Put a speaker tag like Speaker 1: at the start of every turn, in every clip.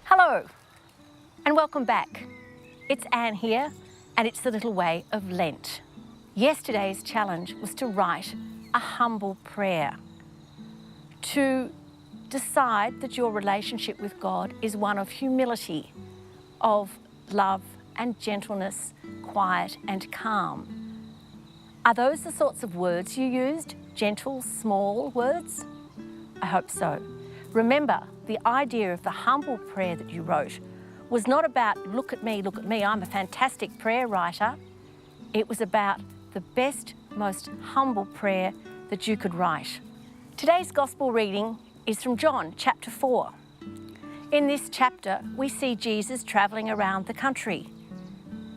Speaker 1: Hello and welcome back. It's Anne here and it's the little way of Lent. Yesterday's challenge was to write a humble prayer, to decide that your relationship with God is one of humility, of love and gentleness, quiet and calm. Are those the sorts of words you used? Gentle, small words? I hope so. Remember, the idea of the humble prayer that you wrote was not about, look at me, I'm a fantastic prayer writer. It was about the best, most humble prayer that you could write. Today's gospel reading is from John chapter 4. In this chapter, we see Jesus travelling around the country.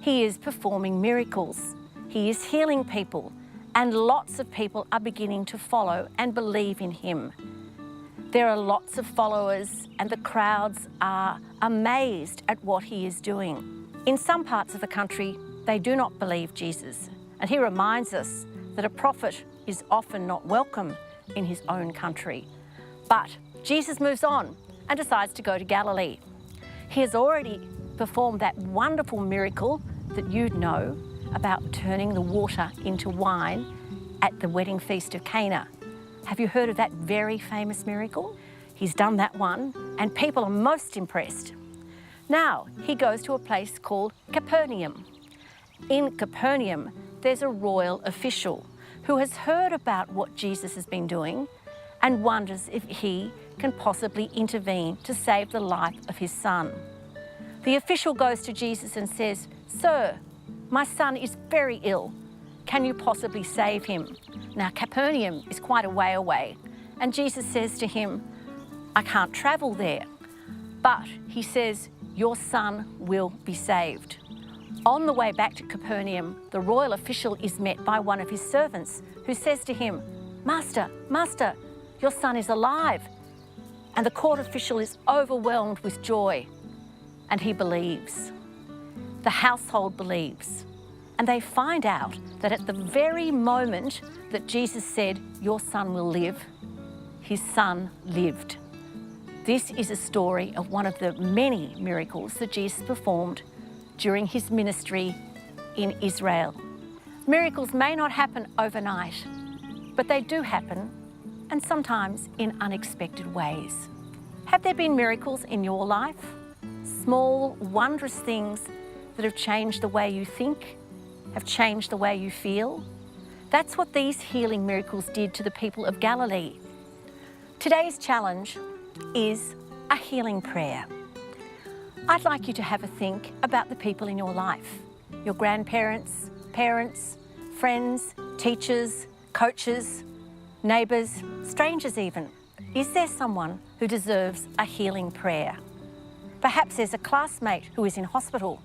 Speaker 1: He is performing miracles. He is healing people, and lots of people are beginning to follow and believe in him. There are lots of followers and the crowds are amazed at what he is doing. In some parts of the country, they do not believe Jesus. And he reminds us that a prophet is often not welcome in his own country. But Jesus moves on and decides to go to Galilee. He has already performed that wonderful miracle that you'd know about turning the water into wine at the wedding feast of Cana. Have you heard of that very famous miracle? He's done that one and people are most impressed. Now he goes to a place called Capernaum. In Capernaum, there's a royal official who has heard about what Jesus has been doing and wonders if he can possibly intervene to save the life of his son. The official goes to Jesus and says, "Sir, my son is very ill. Can you possibly save him?" Now, Capernaum is quite a way away, and Jesus says to him, "I can't travel there." But he says, "Your son will be saved." On the way back to Capernaum, the royal official is met by one of his servants who says to him, Master, your son is alive." And the court official is overwhelmed with joy, and he believes. The household believes. And they find out that at the very moment that Jesus said, "Your son will live," his son lived. This is a story of one of the many miracles that Jesus performed during his ministry in Israel. Miracles may not happen overnight, but they do happen, and sometimes in unexpected ways. Have there been miracles in your life? Small, wondrous things that have changed the way you think, have changed the way you feel? That's what these healing miracles did to the people of Galilee. Today's challenge is a healing prayer. I'd like you to have a think about the people in your life, your grandparents, parents, friends, teachers, coaches, neighbours, strangers even. Is there someone who deserves a healing prayer? Perhaps there's a classmate who is in hospital,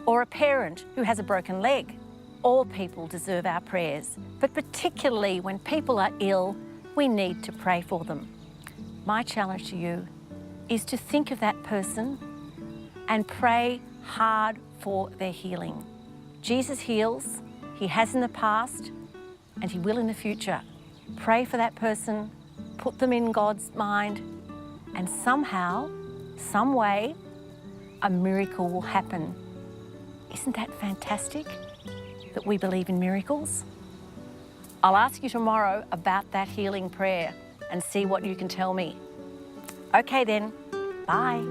Speaker 1: or a parent who has a broken leg. All people deserve our prayers, but particularly when people are ill, we need to pray for them. My challenge to you is to think of that person and pray hard for their healing. Jesus heals, he has in the past, and he will in the future. Pray for that person, put them in God's mind, and somehow, some way, a miracle will happen. Isn't that fantastic that we believe in miracles? I'll ask you tomorrow about that healing prayer and see what you can tell me. Okay then, bye.